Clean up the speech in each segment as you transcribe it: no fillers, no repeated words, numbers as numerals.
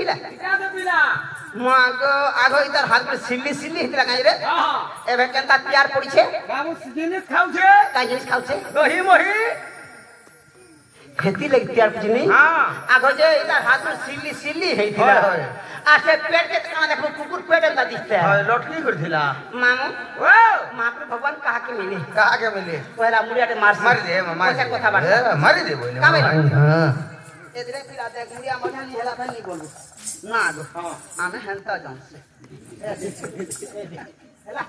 पिला क्या दे पिला मागो आगो इधर हाथ में सिल्ली सिल्ली हितला काई रे हां एबे केनता तैयार पड़ी छे बाबू जिनिस खाऊ छे काई जिनिस खाऊ छे दही मोही खेती लगी तैयार कुछ नहीं हां आगो जे इधर हाथ में सिल्ली सिल्ली हितला आसे पेट के तना देखो कुकुर पेट अंदर दिखता है लटकी कर दिला मामू ओ महाप्रभु भगवान कहा के मिले कहा के मिले पहला मुड़िया के मार दे मार कैसे कथा बात मारी दे बोले का भाई हां एदरे पिला दे मुड़िया मजा नहीं हेला नहीं बोलू ना दो हां आमे हंता जाऊं हेला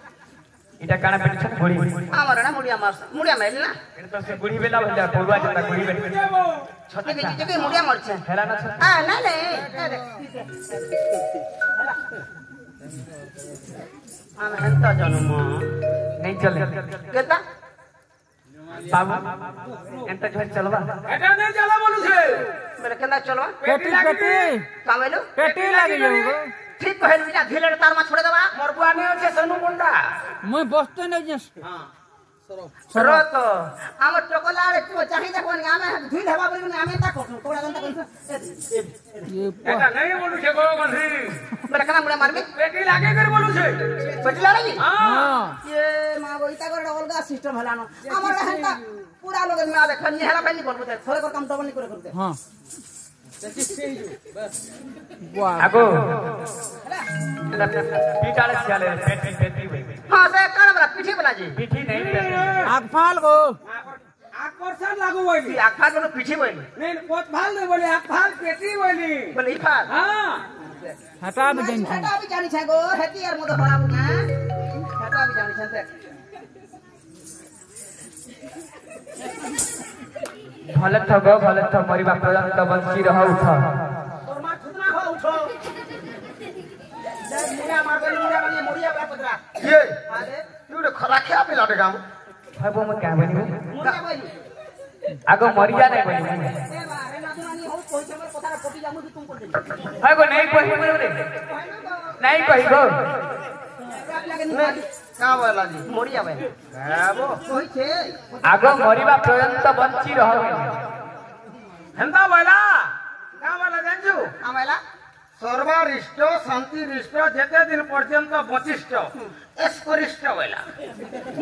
इटा काना पेट छ गोड़ी हमर ना मुड़िया मेल ना तो से गुड़ी बेला भल्या पूर्वा जता गुड़ी बेट छोटे के चीज के मुड़िया मर छे हेला ना छ हां नहीं आमे हंता जानो मां नहीं चले केता बाबू एंत जो चलवा एटा नहीं चला बोलू छे मेरे केना चलवा पेटी कामेलो पेटी लागी जाऊगो ठीक कहल बिना धीले तार में छोड़ देबा मोर बुआ ने छे सनु मुंडा मैं बसते नहीं जस हां सरो तो हम टोकला रे तू चाहि देखो नि आमे धुई हेबा बोली नि आमे ता कोठो तोड़ा गंता कोन ये एटा नहीं बोलू छे गो गंधी मेरे केना मुड़े मारबे पेटी लागे कर बोलू छे पटला रे हां ये मागो इता कर अलगा सिस्टम हलानो हमर हंता पूरा लोग में देख नि हेला फैली बोलबो ते थोड़े कर काम डबल नहीं करे करते हां वाह आगो पीटाले चले पेटी हां से कान वाला पीठी वाला जी पीठी नहीं पेटी आग फाल गो आकर्षण लागू बोली आखा को पीठी बोली नहीं पोत फाल नहीं बोली आक फाल पेटी बोली बोली फाल हां हटा भी देन छे हटा भी जानी छे गो हेती यार मोटो बड़ा बुना हटा भी जानी छे भलत थो मरिबा पर्यंत बंची रह उठ तोर मां खुदना हो उठो जब मुड़िया बड़ा पतरा ये आदे तू रे खरा खा पिला दे काम हबो में क्या बनी मुड़िया बोली आगो मरिया नहीं बनी ए बारे ना दुनानी हो कोई चमर पथरा कोटी जामु तुम कर दे हबो नहीं कहि रे नहीं कहि गो का बोला जी मुड़िया बोली बाबू कोई छे आगो मरिबा पर्यंत बंची रह हंता बोला का बोला जानजू आमेला सर्वरिष्ट शांतिरिष्ट जेते दिन पर्यंत बचिष्ट एस्करिष्ट बोला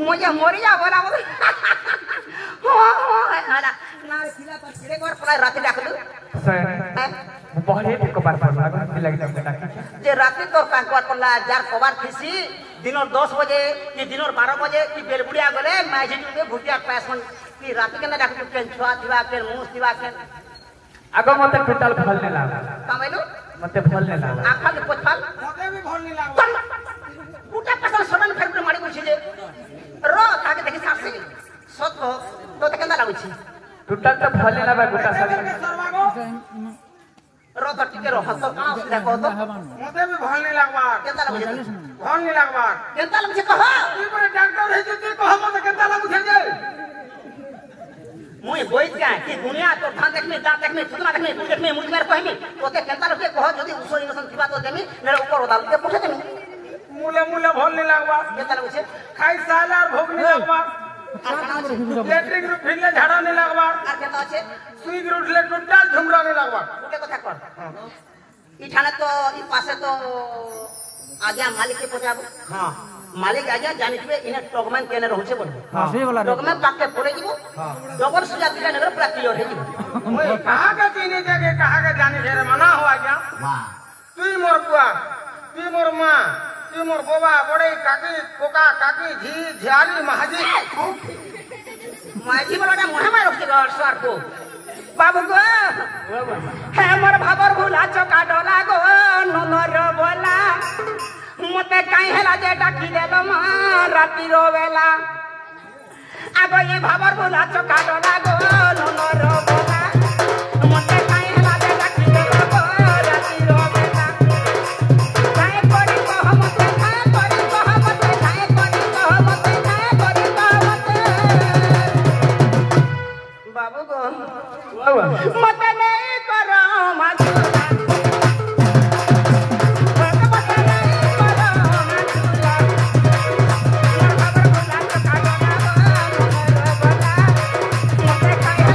मुझे मोरिया बोला बोल हो हला ना खिला पर खिले कर पूरा रात डाकलू बहरे को बार बार लग लग जे रात तो कांकवार पल्ला जार कबार खिसी दिनोर 10 बजे कि दिनोर 12 बजे कि बेलबुड़िया गले माइजी के भुटिया पैसन कि रात के ना डाकलू केन छुआ दिवा केन मुंह दिवा केन आगो मते टोटल फल ने लाग कामेलू मते फल ने लाग आखा के पोछाल मते भी भल नहीं लागो उटा पसन सडन फेर पे मारी बुछि जे रो ताके देखि सासे सत तो त केना लागु छी टोटल तो फल ने लाग गोटा सब सर्वागो रो त टिके रो हत काना सीधा कह तो मते भी भल नहीं लागबा केना लागु छी भल नहीं लागबा केना लागु छी कह तू पर डॉक्टर है जे कह मते केता लागु छे जे मुई बोइत क्या कि दुनिया तो धान देखमे दांत देखमे सुतना देखमे मुंह देखमे मुंह मेर कहमी तोते केनता लोके कह जदी उसो इनसन थिबा तो देमी नेरे ऊपर उदाल के पूछे देमी मूले मूले भल नहीं लागबा केनता लागु छे खाई साल और भोग नहीं लागबा लेट्रिन रूट फिरले झाड़ा नहीं लागबा आर केनता छे सुई रूट ले टोटल झुमरा नहीं लागबा उके कथा कर ई ठाने तो ई पासे तो आज्ञा मालिक के पजाबो हां मालिक आज्ञा जानिबे इने टगमन केने रहउछे बोल सही वाला टगमन पाके पड़े जीवो डबल सुजा दिला नगर पूरा क्लियर हे जीवो ओए कहां का चीनी जगह कहां का जाने फेरे मना हुआ क्या वाह तुई मोर बुआ तुई मोर मां तुई मोर बाबा बड़े काकी कोका काकी झी झियारी महाजी माजी बड़ा मोहे मार रखते गड़ सर को बाबू गो हे मोर भाबर भुला चका डोला गो ननर बोला मते काई हेला जे डाकी देलो मा राती रोवेला आगो ये भाबर भुला चका डोला गो ननर बोला मते काई हेला जे डाकी देलो गो राती रोवेला काई कोड़ी को मते काई कोड़ी को मते काई कोड़ी को मते काई कोड़ी को मते बाबू गो मते नहीं करो मधुरा मते नहीं करो मधुरा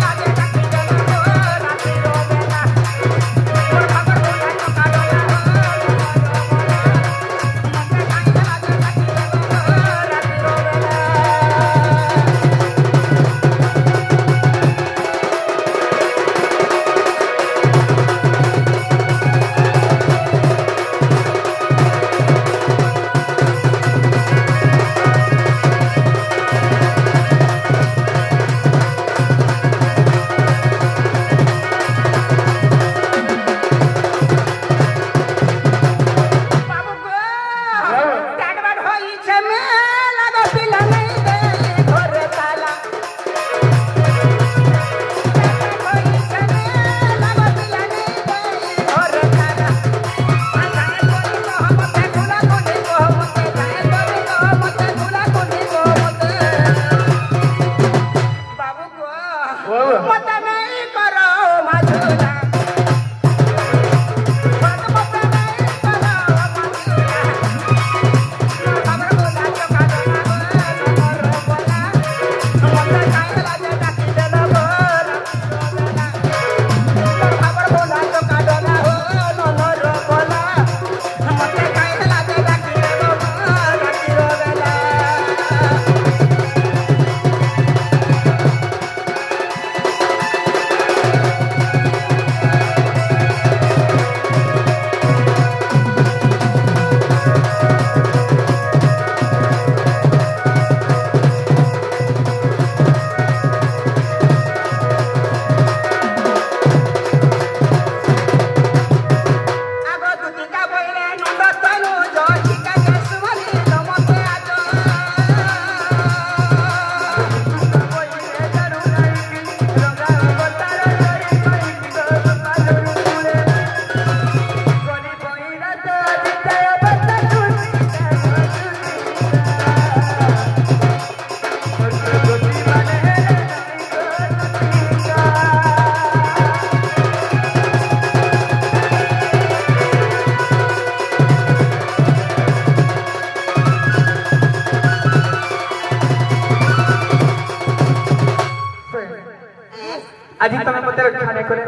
আজি তুমি মতে রক্ষা নাই করে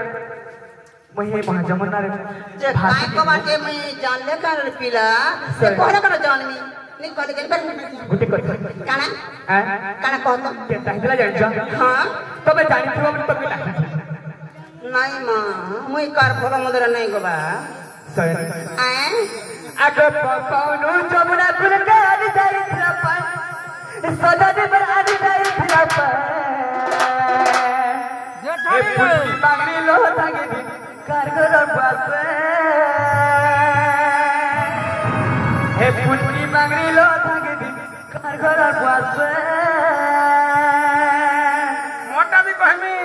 মহি মহাজমনা রে जे काय को बाटे मैं जानले कर पिला से कोहरा कर जाननी नहीं कहले के गुटी कर काना हां काना कहतो के ताहिला जानि हां तबे जानि थो तो पिला नहीं मां मुई कर फल मदर नहीं गबा आए आगे पाउनु जमुना कुल के आदि जाई थपन सदा दे पर आदि जाई थपन ए पुटी बागरी लो थागे कारगर बासे हे पुटी बागरी लो थागे कारगर बासे मोटा भी कहमी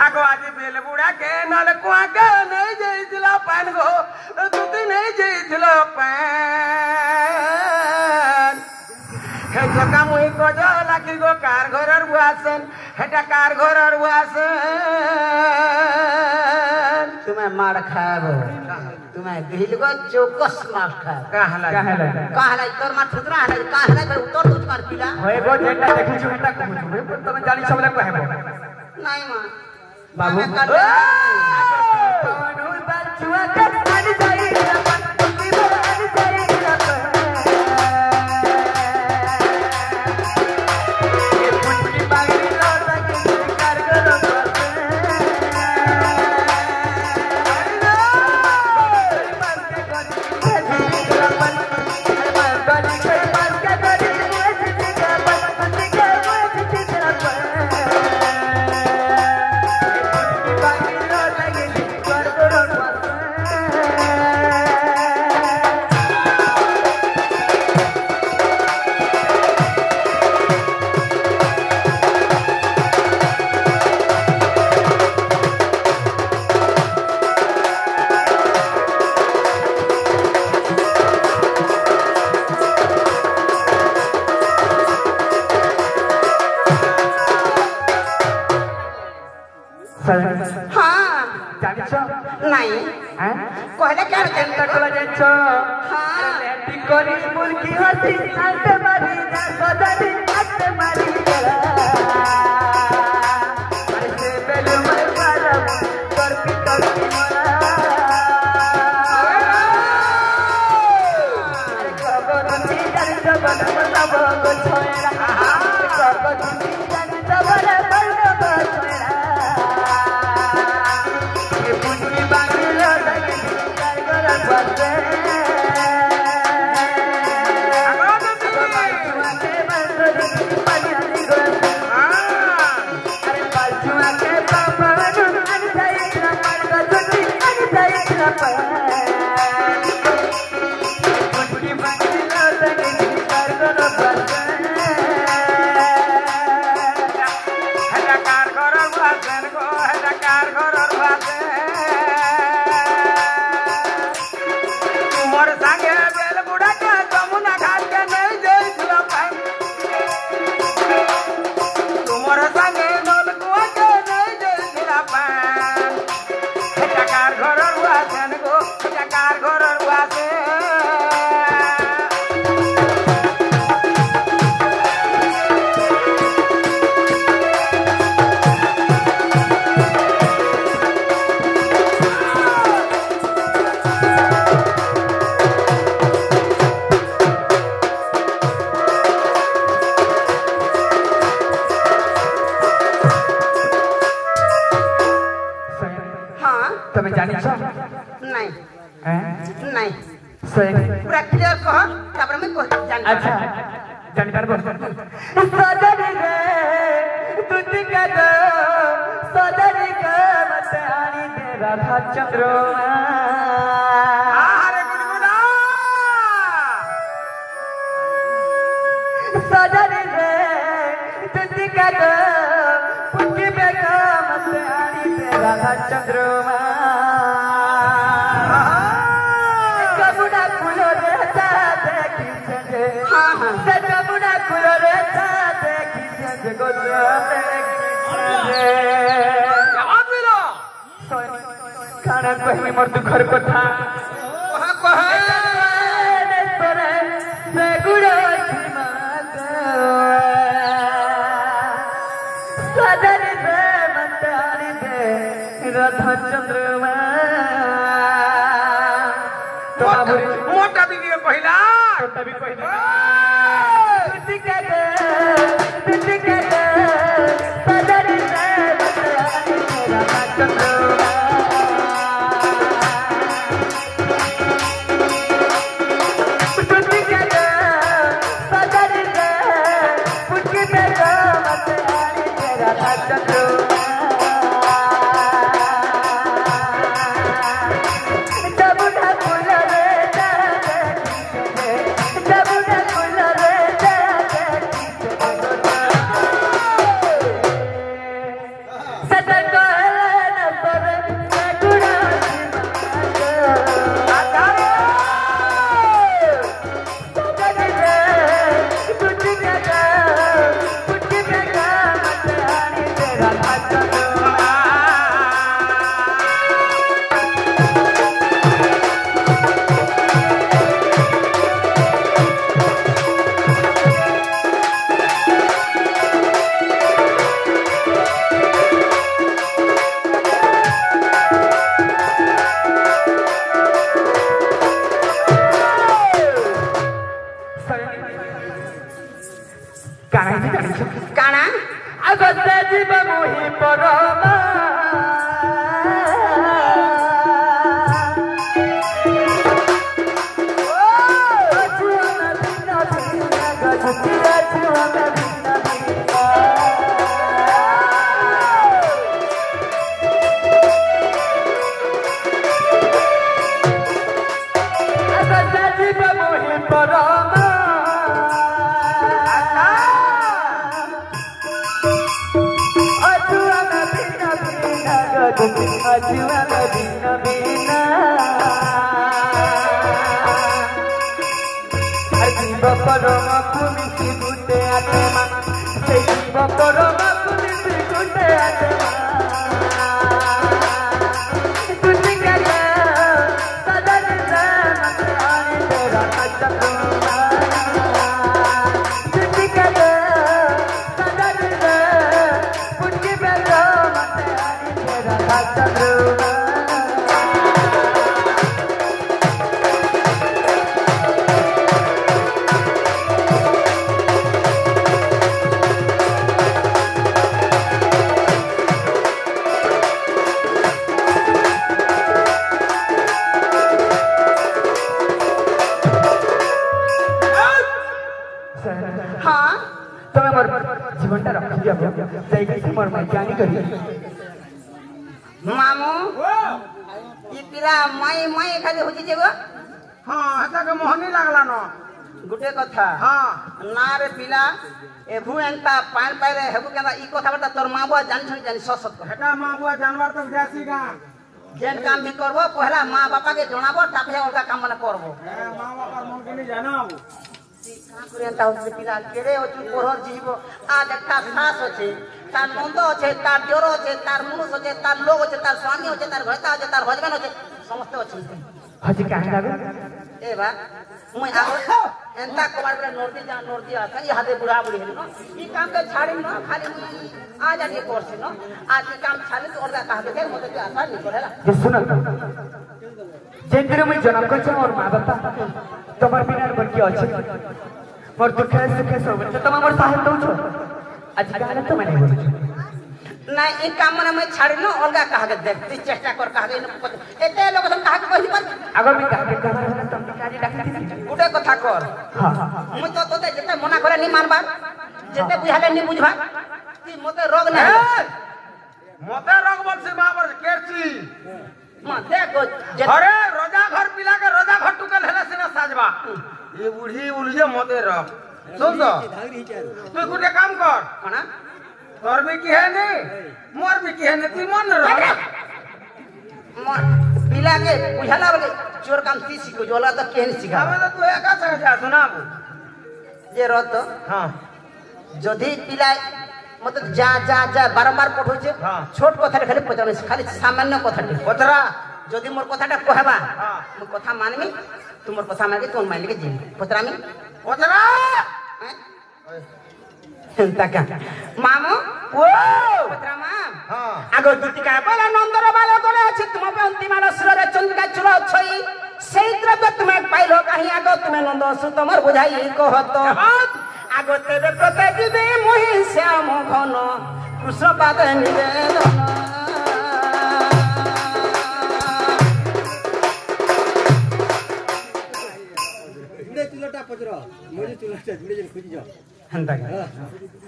आगो आज बेल बुढ़ा के नल कुआ के नहीं जईला पान गो दूती नहीं जईला पान हे जका मुई को जो लागी गो कार घरर बुआसन हेटा कार घरर बुआसन तुम्हें मार खाबो तुम्हें दिल को चौकस मार खाब काहला तोर मार थुतरा हला काहला पर उतर तुझ कर पिला होय गो जेटा देखि छु हेटा कहू छु तमे जानि सबले कहबो नहीं मां बाबू पाउनु बचुआ के आदि जाई थपन पुटी पर आदि जाई थपन हां जानि छ नहीं हैं कहले क्या केंता कला जानि छ हां लेटी करी मुर्गी हसी आट मारी जा सदानी आट मारी गला अरे से बेलु मर पाला करपी मरा अरे खबर नी जानि जबन सब गो छोरा खबर नी जानि जबन बल गो छोरा ये पुटी बांगलो लगे कारगर बसे तमे जानि छ नहीं हैं नहीं सही पूरा क्लियर कह तापर मैं कह जान अच्छा जानि पारबो सदरी रे तुझी का दो सदरी का मत आनी दे राधा चंद्रमा अरे गुनगुना सदरी रे तुझी का दो पुटी बेगा मत आनी दे राधा चंद्रमा कबुड़ा कुलो रे ता देखी छे हां हां कबुड़ा कुलो रे ता देखी छे गो देखी छे जवाब मिलो खाना कहमी मोर दुखर कथा कह रे तोरे से गुड़ो दिमाग सदर से मोटा भी दिए पहिला छोटा भी पहिला तुझी के दे सदरी से बताई मेरा चंद्रमा तुझी के दे सदरी से पुटकी पे बताई मेरा चंद्रमा काना अगते जीव मोहि परमा अगते जीव मोहि परमा अजुआना बिना बिना जीव परमा पुलिस गुटे आत्मा से जीव परमा पुलिस गुटे आत्मा तुझी का सदन से आने तेरा चंद्रमा तुझी का सदन से पुटकी पे आने तेरा चंद्रमा हाँ तुम्हें मोर जीवनटा रखी दिया जाइए मोर मैजानी करी मामू ये पिला माई खाली होची जेगो हां हता के मोहनी लागला न गुटे कथा हां ना रे पिला एभु एंता पान पाइले हेबु केना ई कथा बता तोर माँ बुआ जानी सत हेटा मां बुआ जानवर तक जासी गा जेन काम भी करबो पहला माँ बापा के जणाबो तापे ओका काम मन करबो मां बापा मन के नहीं जानाओ एंता होची पिला केरे होची पोहर जीवो आज एकटा सास होची तार नंद होचे तार जोर होचे तार मुनुष होचे तार लोग होचे तार स्वामी होचे तार घरता होचे तार हजबेंड होचे समस्त होची हजी काहे लागो ए बा मुई आगो एंता कबार रे नोरती आसा ई हाथे बुढ़ा बुढ़ी हेली न ई काम के छाड़ी न खाली आज आके कोर्स न आज ई काम छाड़ी तो और कहा के मते के आसा नहीं पड़ेला ये सुनो जेंद्र में जन्म कर और माँ बापा तुम्हार बिना बन के अच्छे मोर दुख है सुख है सब तुम मोर साहब दो छो आज काहे तो मैंने बोल ना ई काम मन में छाड़ी न अलगा कहा के देखती चेष्टा कर कहा के एते लोग हम कहा के कहि पर अगर भी कहा के तुम काजी डाकती गुटे कथा कर हां मुई तो तोते जेते मना करे नहीं मानबा जेते बुझाले नहीं बुझबा कि मते रोग ना मते रोग बलसी बाबर केरची मां देखो अरे रोजा घर पिला के रोजा घर टुकल हेला सिना साजबा ये बुढ़ी उलझे मते रोग सुन तो तू गुटे काम कर कना तोर भी की है नहीं मोर भी की है नहीं तू मन रह पिला के बुझाला बोले चोर काम ती सिखो जोला तो केन सिखा हमें तो तू एका से जा सुनाबो जे रत हां जदी पिला मतलब जा जा जा बारंबार पठो छे हाँ। छोट कथा खाली पचाने खाली सामान्य कथा पतरा जदी मोर कथाटा कहबा हाँ। मो कथा मानमी तुमर कथा मानके तुम मान के जी पतरा में पतरा तका मामो ओ पतरा माम हां आगो दुतिका बोला नंदर बाल करे अछि तुम पे अंतिम सुरर चंद्रिका चुल छई सेइत्र पे तुम्हें पाइलो कहीं आगो तुम्हें नंदो सुतमर बुझाई कहत आगो तेरे प्रते जीवे मोहि श्याम घन कृष्ण पाद निवेदन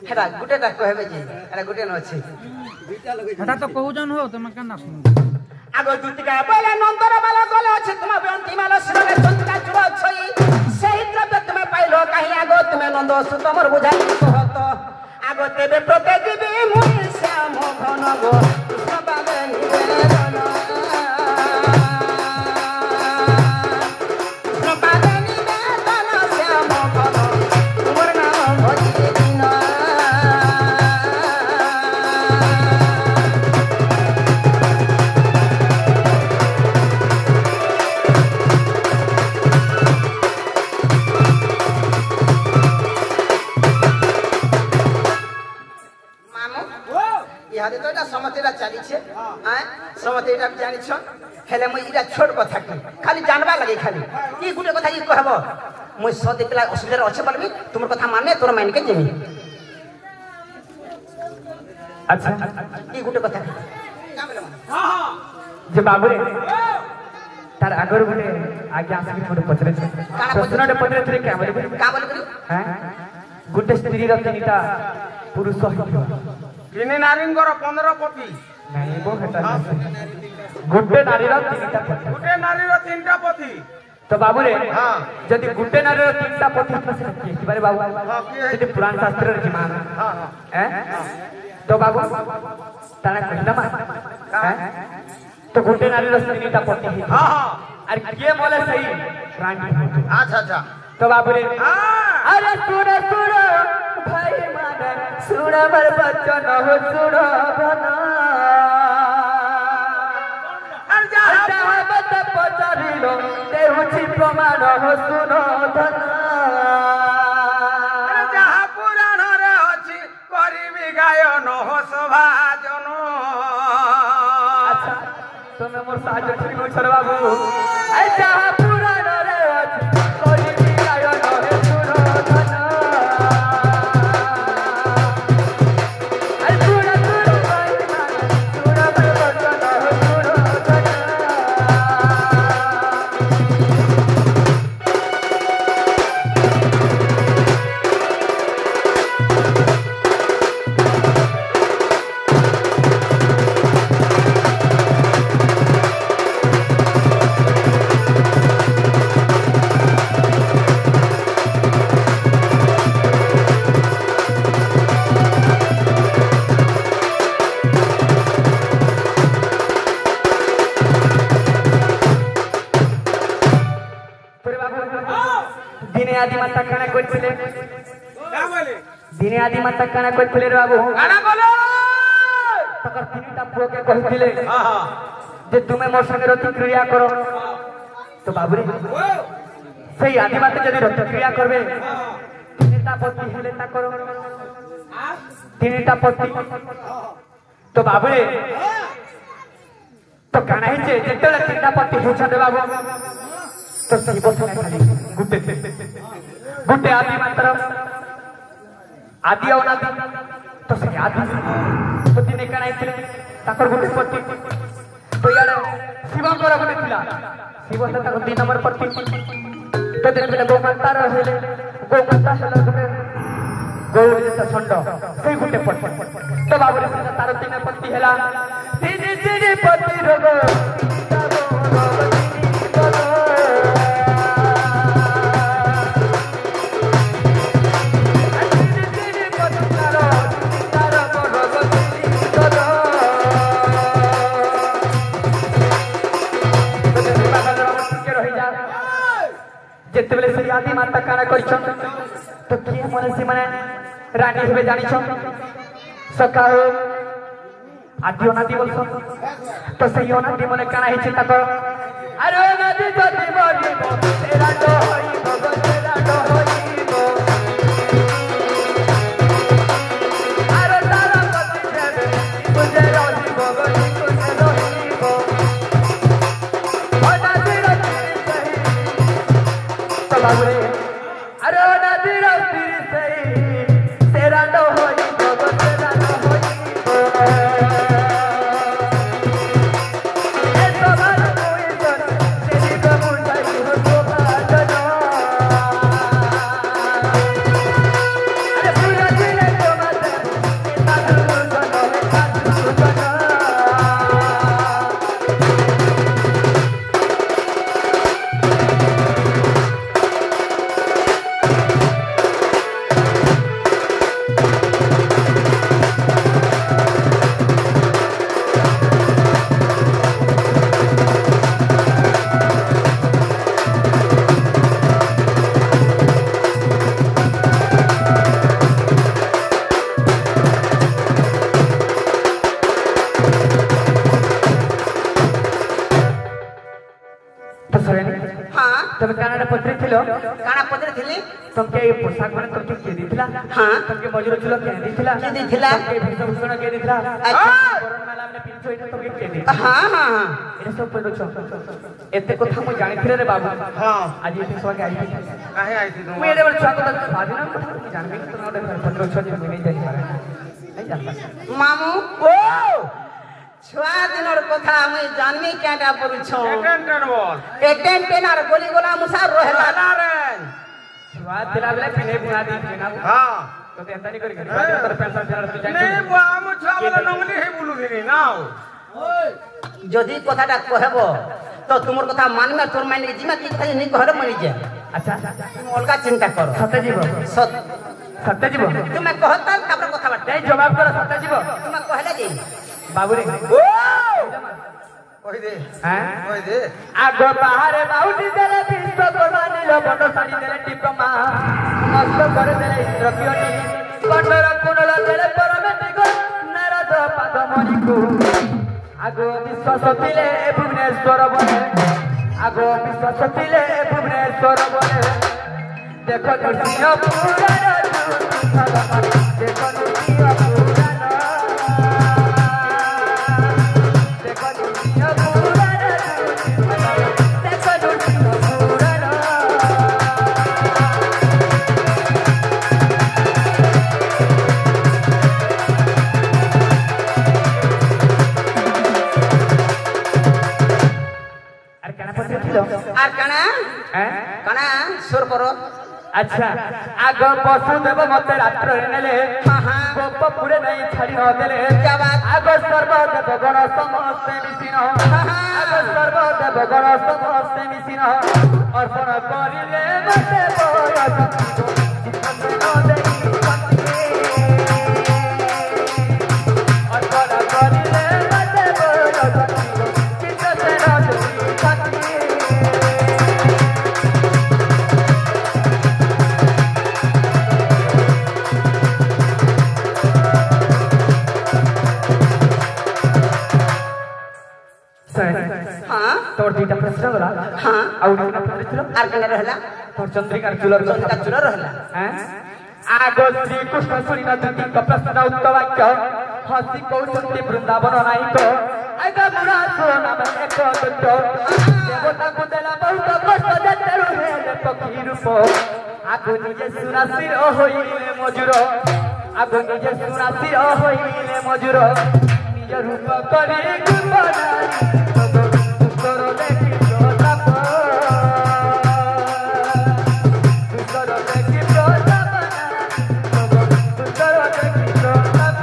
हेटा गुटे ता कहबे जी एटा गुटे न अछि हेटा तो कहूजन हो तुम केना सुन आगो दुतिका बोले नंदर बाला गले अछि तुम बेंती माला सिरे चंदा चुरा छई सही द्रव्य तुम्हें पाइलो कहीं आगो तुम्हें नंद सुतमर बुझाई कहत आगो तेबे प्रते जीवे मोहि श्याम घन गो कृष्ण पाद निवेदन कृष्ण पाद निवेदन श्याम घन तुमर नाम भजी दिन इहादे तो एटा समतेरा चाली छे आय समतेरा जानि छ हेले म इरा छोट कथा की खाली जानबा लगे खाली ई गुटे कथा की कहबो म सदे पिला असुविधा अछि बोलबी तुमर कथा माने तोर मान के जेमी अच्छा ई गुटे कथा का बोले हां हां जे बाबू रे तार आगर गुटे आगे आसी मोर पचरे छे प्रश्नटे पचरे छे का बोले हैं गुटे स्त्री र तीनटा पुरुष हो किने नारींगर 15 पति नहीं वो हेटा गुटे नारी र तीनटा पति गुटे नारी र 3टा पति तो बाबू रे हां यदि गुटे नारी र 3टा पति से की बारे बाबू यदि पुराण शास्त्र रे मान हां हैं तो बाबू तारा कहना मा हैं तो गुटे नारी र 3टा पति हां हां अरे के बोले सही रानी अच्छा अच्छा तो बाबू रे हां अरे सुनो सुनो भाई माने सुनो बर बच्चन हो सुनो बना अरे जा बत पचारिलो देहुची प्रमाण हो सुनो धना अरे जहा पुराण रे अछि करिबी गायन हो सभाजन अच्छा तुम मोर साज ठीक हो छर बाबू ए जहा पुराण रे अछि करिबी गायन हो सुनो धना दिने आदि माता खाना कोई खुले क्या बोले दिने आदि माता खाना कोई खुले रे बाबू गाना बोलो तकर तीनटा पुओ के कहिथिले हां हां जे तुमे मोर संगे रति क्रिया करो तो बाबू रे सही आदि माता यदि रति क्रिया करबे तीनटा पति हेले ता करो तीनटा पति तो बाबू रे तो काना ही जे जेतले तीनटा पति होछ दे बाबू तो सही बस खाली गुटे आदि मात्र आदि अनादि तो सही आदि तो दिने काना आइले ताकर गुटे पति तो यार शिवंकर गुटे थिला शिव से ताकर 2 नंबर पति तो दिन बेले गोमाता रहले गोमाता हेला गुटे गौर जैसा छंड सही गुटे पति तो बाबू रे तार 3 पति हेला तीन पति रोग जेते बेले से आदि माता काना करिछन तो किए मने से माने रानी होबे जानिछन सका हो आदि अनादि बोलछन तो सही अनादि मने काना हिछ तक अरे नदी जति बलिबो तेरा तो होई भगत तेरा तो होई गो अरे तारा पति देबे तुझे रही भगत तुझे रही गो ओदा तेरा सही बाबू रे अरे नदी रस्ती से तेरा न होई बाबा तेरा न होई ये सवाल कोई तो तेरी कमुंडाई हो तो बाजना अरे पूरा दिन तो मत इतना दूर जाना है साथ जाना हाँ तब कानाडा पत्री थिलो काना पत्र थिली तुमके ये पोशाक बने तुमके के दिथिला हाँ तुमके मजूर चलो के दिथिला के दिथिला? तुमके भूषण के दिथिला अच्छा। कोरोना माला हमने पिंचो इते तुमके के दिथिला हाँ हाँ हाँ एने सब पदो छ एते कथा मु जानि थिले रे बाबू हाँ आज एते सब के आई थी काहे आई थी तुम मु एडे बड़ छक त स्वाधीन जानबे कि तुम ओडे पत्र छ जे मुनी जाई पारे आई जानता मामू ओ छुआ दिनर कथा मुई जानमी केटा परुछो टेंशन बोल एटेन टेनार गोली गोला मुसा रहला ना रे स्वाद दिला बेले पिने बुना दी ना हां तो ते अंतनी करी तर पेंशन देना तू जानि नहीं वो आम छावला नंगली हे बोलू दिनी नाও যদি কথাটা কহব তো তোমার কথা মানবে তোর মাইনে জিমা কি খালি নি ঘরে মরি যায় अच्छा তুমি অলগা চিন্তা করো सत्य जीव সত सत्य जीव তুমি কহতা তারপর কথা বার্তা এই জবাব কর সত্য জীব তুমি কহলে যে बाबू रे কই দে हैं কই দে आगो बाहरे बाउटी देले विश्वकर्मा नील बड़ साड़ी देले टिपमा नष्ट कर देले इंद्रकियोनी कठोर कुंडल देले परमेटिक नारद पादमणि को आगो विश्वास तिले भुवनेश्वर बने आगो विश्वास तिले भुवनेश्वर बने देखो नृसिंह पुराण देखो नृसिंह पुराण देखो नृसिंह पुराण देखो नृसिंह पुराण अरे काना पत्र थिलो আর কানা हैं কানা সুর করো अच्छा आग वसुदेव मते रात्र नेले गोप पुरे नहीं छाड़ी न देले आग सर्वदेव गण समस्ते मिसिन आग सर्वदेव गण समस्ते मिसिन अर्पण करिले मते बयस न देई अर्पण करिले मते बयस चित्त न देई হ্যাঁ तोर दुईटा प्रश्न होला হ্যাঁ आउ दुईटा प्रश्न थिलो আর কানা রহলা तोर चंद्रिका चुलर চন্দ্রিকা চুল রহলা हैं आगो श्री कृष्ण सुनी नदी का प्रश्न उत्तर वाक्य हसी कौचंदी वृंदावन नायक आगा बुढ़ा सोना में एक दुतो देवता को देला बहुत कष्ट देते रहे पक्षी रूप आगो निजे सुरासिर होइले मजूर आगो निजे सुरासिर होइले मजूर निज रूप करी गुणनारी उत्तर देखि प्रताप उत्तर देखि प्रताप उत्तर देखि प्रताप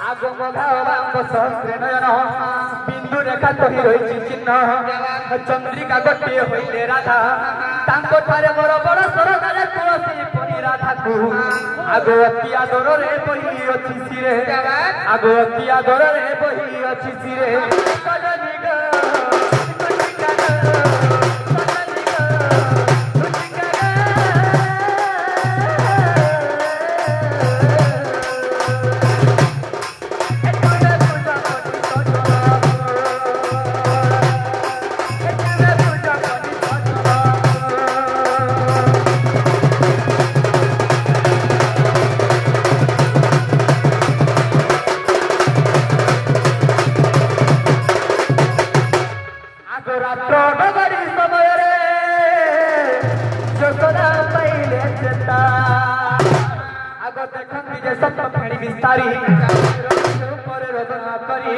आगो मघावांग सहस्रे नयन बिंदु रेखा कही रही चिन्ह चंद्रिका गोटे होइले राधा तांको ठारे मोर बड़ सरदारे तुलसी पनी राधा को आगो अति आदर रे बही अछि सिरे आगो अति आदर रे बही अछि सिरे कजनिगा आगो देखंती जे सत फेणी विस्तारी ऊपर रोदना करी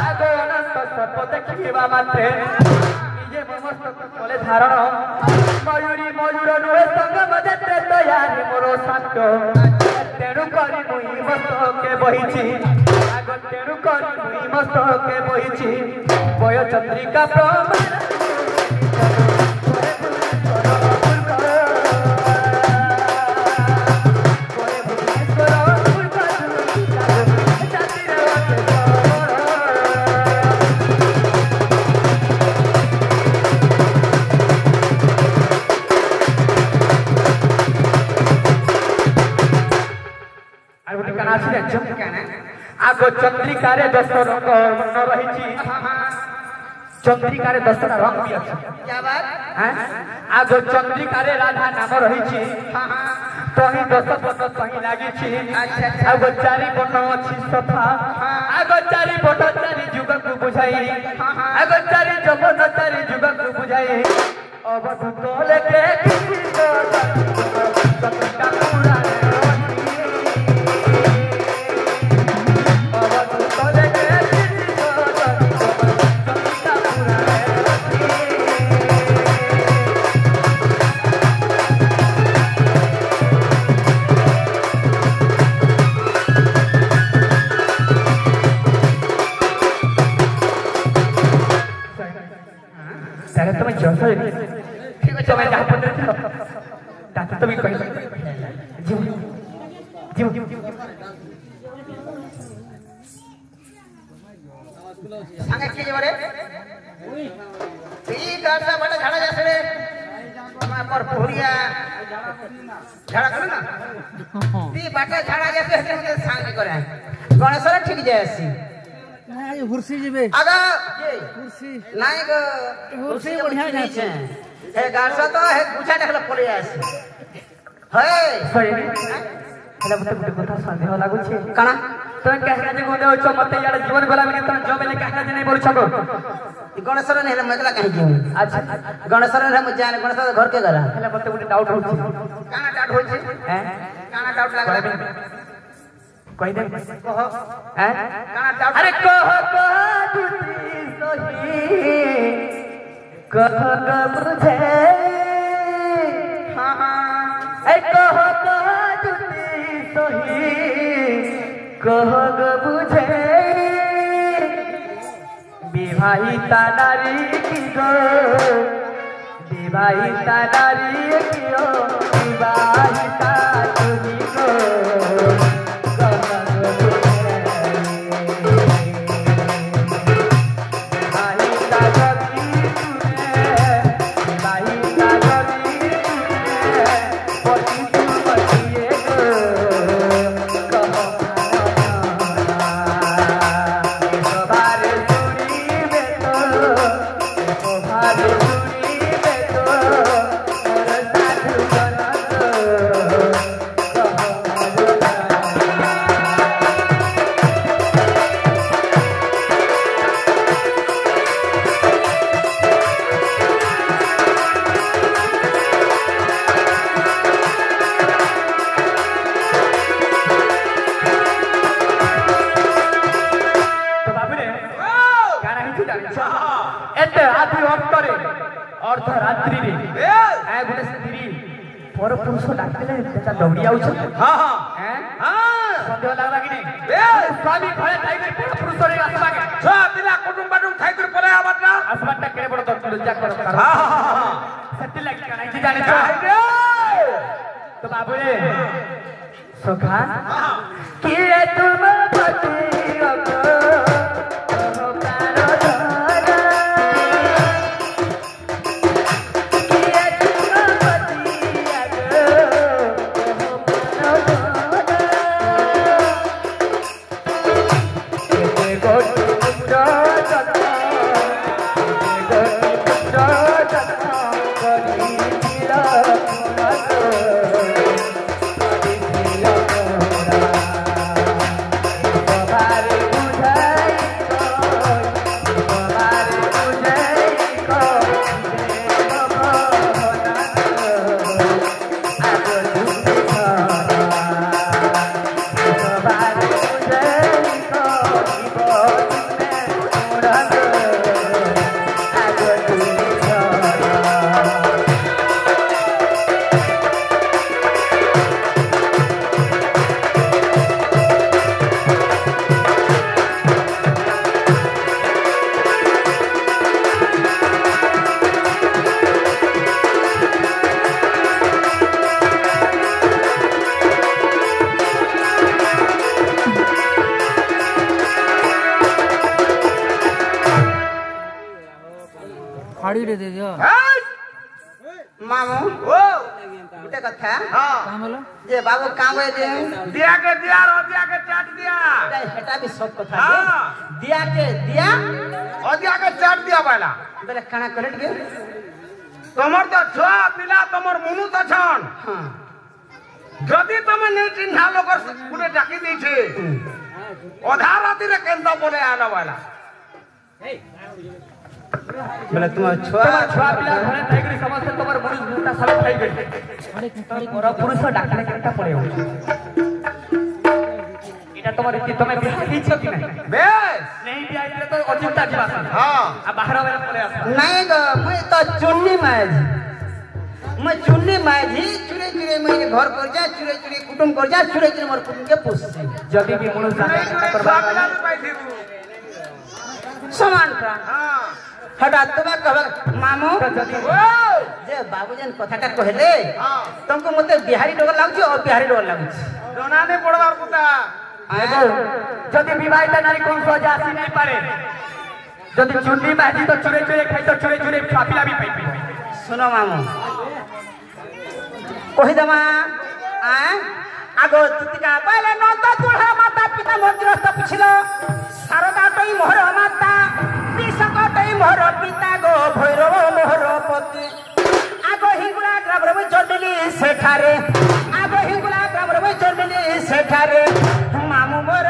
आगो अनंत सप देखिबा मात्रे निजे मस्तक कोले धारण मयूरी मयूर नुए संग बजेते तयारी मोरो साथ तेणु करी मुई मस्तके बहिची आगो तेणु करी मुई मस्तके बहिची बय चंद्रिका प्रमाण आगो चंद्रिकारे दस रंग मन रही चंद्रिकारे 10 रंग भी अच्छी क्या बात हैं आगो चंद्रिकारे राधा नाम रही तही 10 बन तही लागी आगो 4 बन अच्छी सफा आगो 4 बन 4 जुग को बुझाई आगो 4 जमन 4 जुग को बुझाई अब तो लेके ठीक है मैं जहाँ पर दादा तो भी कहीं जीव जीव सांगे के बरे ती गाडा बड़ा झाड़ा जैसे रे मैं पर भोरिया झाड़ा कर ना ती बाटे झाड़ा जैसे है मुझे सांगे करे गणेशरा ठीक जैसी नहीं हुर्सी जीवे आगा ये हुर्सी नहीं गो हुर्सी बढ़िया है है गाडसा तो है पूछा देखला पड़े आसी हे सही हेला बते बते कथा संदेह लागु छे काना तो कहना जे गोदे छ मते यार जीवन भला में त जो बेले कहना जे नहीं बोल छको गणेशरा नहीं मगला कहीं जी अच्छा गणेशरा हम जाने गणेशरा घर के गला हेला बते बते डाउट हो छे काना डाउट हो छे हैं काना डाउट लागला कहि दे कहो हैं काना डाउट अरे कहो टूटी सही कहो बुझे हां हां ए कहो टूटी सही कहो बुझे विवाहिता नारी की गो विवाहिता नारी की गो विवाहिता तुझी गो अर्धरात्रि रे आ गुटे स्त्री पर पुरुष डाकले तेता दौड़ी आउछ हां हां हैं हां संदेह लागला कि नहीं स्वामी घरे थाई कर पर पुरुष रे आसबा के छ दिला कुटुंब बाटुम थाई कर पले आबाटा आसबाटा केरे बड़ दर लज्जा कर हां हां सत्य लगी काई जी जाने रे तो बाबू रे सखा कि तुम पति रे दे दियो मामू ओ गुटे कथा हां काम बोलो जे बाबू काम है जे दिया के चाट दिया हेटा भी सब कथा हां दिया के दिया दिया के चाट दिया बाला बेले काना करे के तमर तो छुआ पिला तमर मुनु तो छन हां जदि तमे नै चिन्हा लोकर गुटे डाकी दै छे अधा राति रे केंदा बोले आला वाला बेले तुम छुआ छुआ पिला घरे थाइकरी समस्त तमर मनुष्य मुटा सब खाइ गई मोर पुरुष डाकले केटा पड़े हो इटा तमर रीति तमे बिहाई छ कि नहीं बेस नहीं बिहाई तो अजीबता जीवास हां आ बाहर वाला पड़े आस नहीं गो मैं तो चुन्नी माझी चुरे मैं घर कर जा चुरे कुटुम कर जा चुरे मोर कुटुम के पुछ जदि भी मनुष्य जाने करबा साकला पाइथि तू समान का हां हटा तबे कहबे मामू जदि जे बाबूजन कथाटा कहले हां तुमको मते बिहारी डोर लागछ और बिहारी डोर लागछ दोना ने पड़वार पुता जदि विवाहित नारी कौन सो जासी नहीं पारे जदि चुन्नी बाजी तो चुरे खाई तो चुरे छापिला भी पाई सुनो मामू कहि दमा आ आगो तुतिका बाले न तो तुळा माता पिता मंदिरस्थ पिछलो शारदा टई मोहर माता विषक टई मोहर पिता गो भैरव मोहर पति आगो हिंगुला ग्राम रे जन्मली सेठारे आगो हिंगुला ग्राम रे जन्मली सेठारे मामू मोर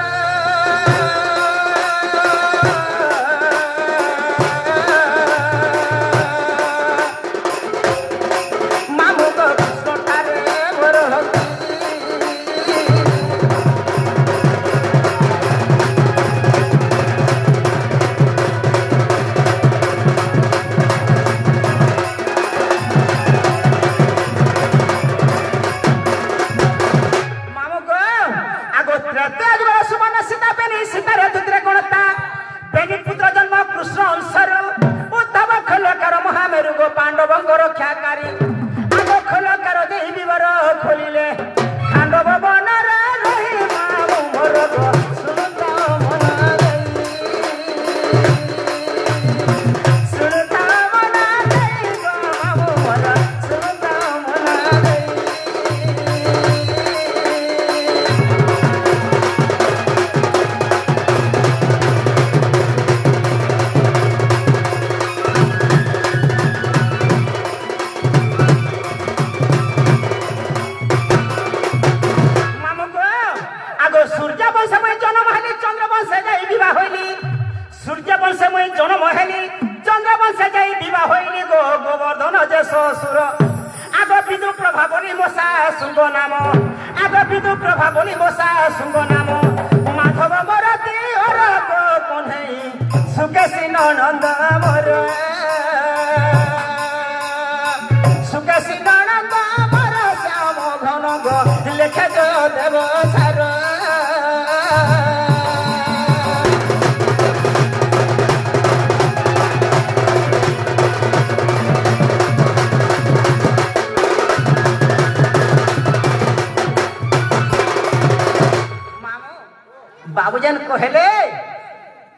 बाबूजन कहले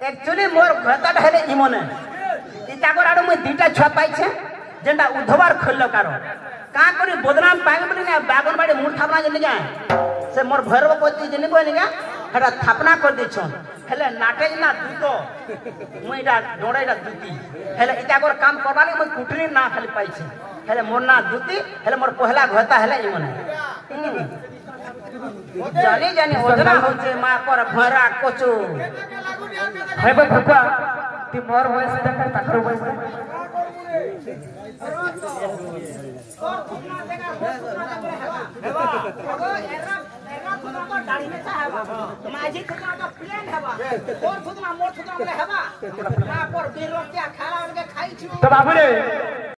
एक्चुअली मोर घरता हेले इमने इटा गोराडो मैं दुटा छुआ पाइछे जेंटा उधवार खोललो कारो का करी बदनाम पाइबे बोली ना बागनबाड़ी मुंड थापना जने जा से मोर भैरव पति जने कोनी का हटा थापना कर दिछन हेले नाटे ना दूतो मुइडा डोड़ेडा दूती हेले इटा गोर काम करबाले मैं कुटरी ना खाली पाइछे हेले मोर ना दूती हेले मोर पहला घरता हेले इमने जानी ओजना होचे मा पर भरा कोचो हेबे भगवा ती मोर वयस देखा ताकर वयस माझी खुदमा का प्लेन हवा और खुदमा मोर खुदमा हेबा मा पर बेरोटिया खाला उनके खाई छु तो बाबू रे